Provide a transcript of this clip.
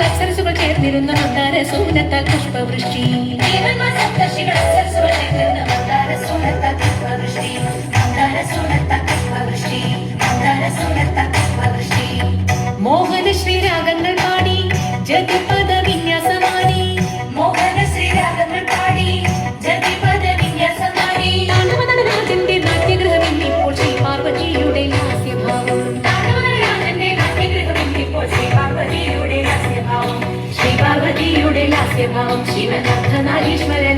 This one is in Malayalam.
അപ്സരസുകൾ ചേർന്നിരുന്ന മന്ദാരസൂനത്താൽ പുഷ്പവൃഷ്ടി മോഹന ശ്രീരാഗങ്ങൾ പാടി ജതിപദ വിന്യാസമാടി മോഹന ശ്രീരാഗങ്ങൾ പാടി ജതിപദ വിന്യാസമാടി രാജന്റെ നാട്യഗ്രഹം ഇപ്പോൾ ശ്രീ പാർവതിയുടെ ലാസ്യഭാവം ശ്രീ പാർവതിയുടെ ലാസ്യഭാവം ശിവനാഥനാരീശ്വരൻ